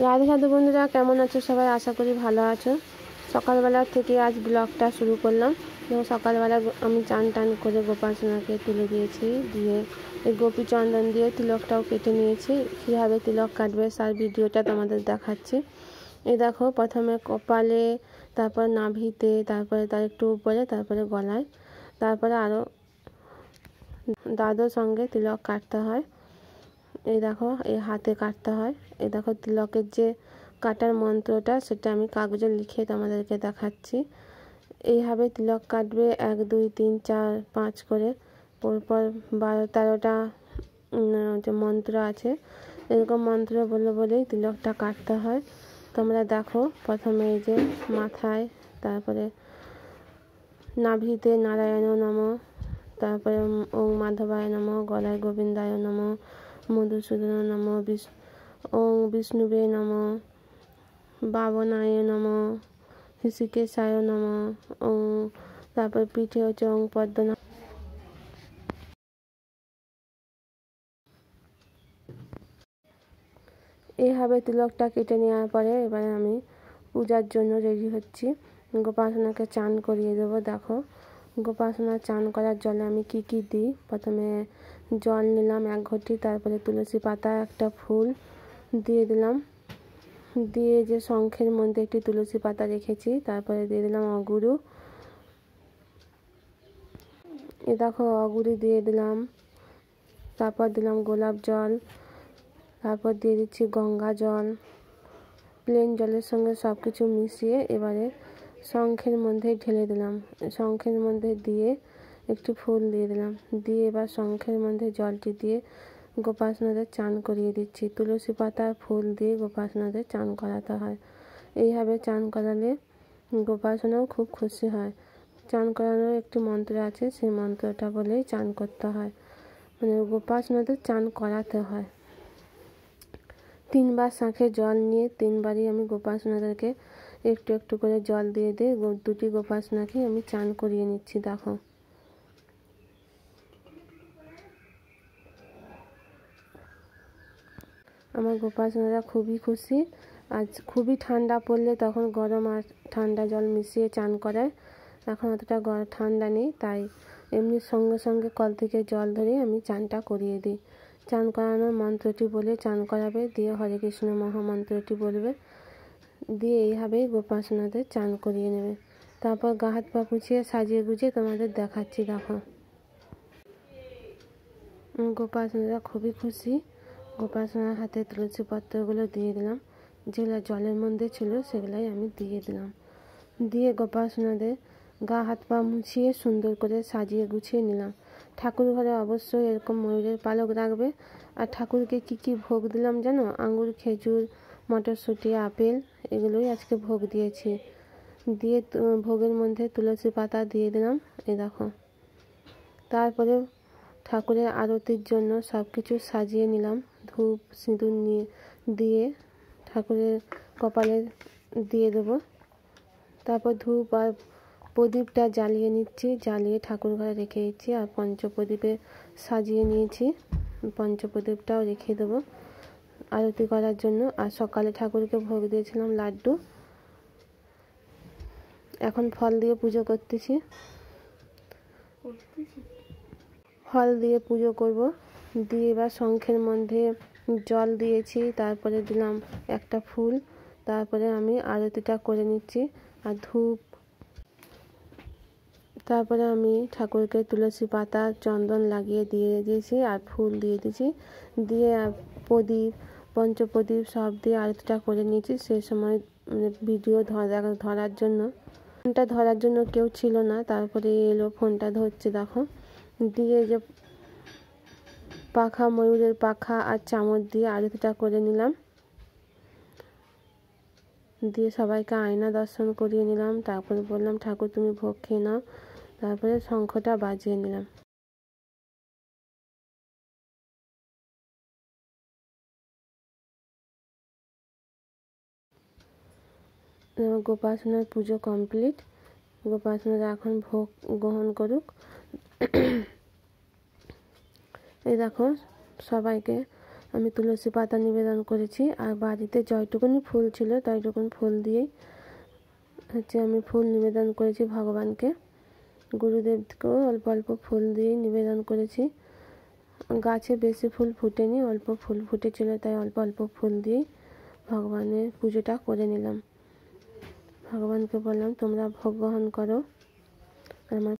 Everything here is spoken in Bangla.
রাধে সাধু বন্ধুরা, কেমন আছো সবাই? আশা করি ভালো আছো। সকালবেলা থেকে আজ ব্লগটা শুরু করলাম। সকালবেলা আমি চান টান করে গোপাল সোনাকে তুলে দিয়েছি, দিয়ে এই গোপী চন্দন দিয়ে তিলকটাও কেটে নিয়েছি। কীভাবে তিলক কাটবে তার ভিডিওটা তোমাদের দেখাচ্ছি। এই দেখো, প্রথমে কপালে, তারপর নাভিতে, তারপরে তার একটু উপরে, তারপরে গলায়, তারপরে আরও দাদুর সঙ্গে তিলক কাটতে হয়। এই দেখো, এই হাতে কাটতে হয়। এই দেখো তিলকের যে কাটার মন্ত্রটা, সেটা আমি কাগজে লিখে তোমাদেরকে দেখাচ্ছি। এইভাবে তিলক কাটবে, 1 2 3 4 5 করে, পরপর 12-13টা যে মন্ত্র আছে, এরকম মন্ত্র বলেই তিলকটা কাটতে হয়। তোমরা দেখো, প্রথমে এই যে মাথায়, তারপরে নাভিতে নারায়ণ নমঃ, তারপরে ওং মাধবায় নমঃ, গলায় গোবিন্দায় নমঃ, মধুসূদন নমঃ, ওং বিষ্ণুবে নমঃ, বাবনায় নমঃ, হৃষিকেশায় নমঃ, ওং, তারপর পিঠে হচ্ছে ওং পদ্মনাভ। এইভাবে তিলকটা কেটে নেওয়ার পরে এবারে আমি পূজার জন্য রেডি হচ্ছি। গোপাসনাকে চান করিয়ে দেবো। দেখো, গোপাসনা চান করার জলে আমি কি দিই। প্রথমে জল নিলাম 1 ঘটি, তারপরে তুলসী পাতা, একটা ফুল দিয়ে দিলাম, দিয়ে যে শঙ্খের মধ্যে একটি তুলসী পাতা রেখেছি, তারপরে দিয়ে দিলাম অগুরু। এ দেখো, অগুরু দিয়ে দিলাম, তারপর দিলাম গোলাপ জল, তারপর দিয়ে দিচ্ছি গঙ্গা জল। প্লেন জলের সঙ্গে সব কিছু মিশিয়ে এবারে শঙ্খের মধ্যে ঢেলে দিলাম। শঙ্খের মধ্যে দিয়ে একটু ফুল দিয়ে দিলাম, দিয়ে এবার শঙ্খের মধ্যে জলটি দিয়ে গোপাসনাদের চান করিয়ে দিচ্ছি। তুলসী পাতার ফুল দিয়ে গোপাসনাদের চান করাতে হয়। এইভাবে চান করালে গোপাসনাও খুব খুশি হয়। চান করানোর একটি মন্ত্র আছে, সেই মন্ত্রটা বলেই চান করতে হয়, মানে গোপাসনাদের চান করাতে হয়। 3 বার শাঁখে জল নিয়ে 3 বারই আমি গোপাসনাদেরকে একটু একটু করে জল দিয়ে 2টি গোপাসনাকে আমি চান করিয়ে নিচ্ছি। দেখো, আমার গোপাসনারা খুবই খুশি। আজ খুবই ঠান্ডা পড়লে তখন গরম আর ঠান্ডা জল মিশিয়ে চান করায়। এখন অতটা ঠান্ডা নেই, তাই এমনি সঙ্গে সঙ্গে কল থেকে জল ধরে আমি চানটা করিয়ে দিই। চান করানোর মন্ত্রটি বলে চান করাবে, দিয়ে হরে কৃষ্ণ মহামন্ত্রটি বলবে, দিয়ে এইভাবেই গোপাসনাদের চান করিয়ে নেবে। তারপর গা হাত পা পুছিয়ে সাজিয়ে গুছিয়ে তোমাদের দেখাচ্ছি। দেখো, গোপাসনারা খুবই খুশি। গোপাসনার হাতে তুলসী পত্রগুলো দিয়ে দিলাম, যেগুলো জলের মধ্যে ছিল সেগুলাই আমি দিয়ে দিলাম। দিয়ে গোপাসনাদের গা হাত পা মুছিয়ে সুন্দর করে সাজিয়ে গুছিয়ে নিলাম। ঠাকুর ঘরে অবশ্যই এরকম ময়ূরের পালক রাখবে। আর ঠাকুরকে কি ভোগ দিলাম জানো? আঙুর, খেজুর, মটরশুঁটি, আপেল, এগুলোই আজকে ভোগ দিয়েছি। দিয়ে ভোগের মধ্যে তুলসী পাতা দিয়ে দিলাম। এই দেখো, তারপরে ঠাকুরের আরতির জন্য সব কিছু সাজিয়ে নিলাম। ধূপ সিঁদুর দিয়ে ঠাকুরের কপালে দিয়ে দেবো। তারপর ধূপ আর প্রদীপটা জ্বালিয়ে নিচ্ছি, জ্বালিয়ে ঠাকুর ঘরে রেখে দিচ্ছি। আর পঞ্চপ্রদীপে সাজিয়ে নিয়েছি, পঞ্চপ্রদীপটাও রেখে দেবো আরতি করার জন্য। আর সকালে ঠাকুরকে ভোগ দিয়েছিলাম লাড্ডু। এখন ফল দিয়ে পুজো করতেছি, ফল দিয়ে পুজো করব। দিয়ে এবার শঙ্খের মধ্যে জল দিয়েছি, তারপরে দিলাম একটা ফুল, তারপরে আমি আরতিটা করে নিচ্ছি। আর ধূপ, তারপরে আমি ঠাকুরকে তুলসী পাতা চন্দন লাগিয়ে দিয়ে দিয়েছি, আর ফুল দিয়ে দিয়েছি, দিয়ে প্রদীপ, পঞ্চপ্রদীপ সব দিয়ে আরতিটা করে নিয়েছি। সেই সময় ভিডিও ধরার জন্য, ফোনটা ধরার জন্য কেউ ছিল না, তারপরে এলো, ফোনটা ধরছে। দেখো, দিয়ে যে পাখা, ময়ূরের পাখা আর চামচ দিয়ে আরতিটা করে নিলাম। দিয়ে সবাইকে আয়না দর্শন করিয়ে নিলাম। তারপরে বললাম, ঠাকুর তুমি ভোগ খেয়ে নাও। তারপরে শঙ্খটা বাজিয়ে নিলাম। গোপাসনার পুজো কমপ্লিট। গোপাসনারা এখন ভোগ গ্রহণ করুক। এই দেখো, সবাইকে আমি তুলসী পাতা নিবেদন করেছি। আর বাড়িতে যতটুকুনি ফুল ছিল ততটুকুন ফুল দিয়েই আমি ফুল নিবেদন করেছি ভগবানকে। গুরুদেবকেও অল্প অল্প ফুল দিয়েই নিবেদন করেছি। গাছে বেশি ফুল ফুটেনি, অল্প ফুল ফুটেছিল, তাই অল্প অল্প ফুল দিয়েই ভগবানের পুজোটা করে নিলাম। ভগবানকে বললাম তোমরা ভোগ গ্রহণ করো। আমার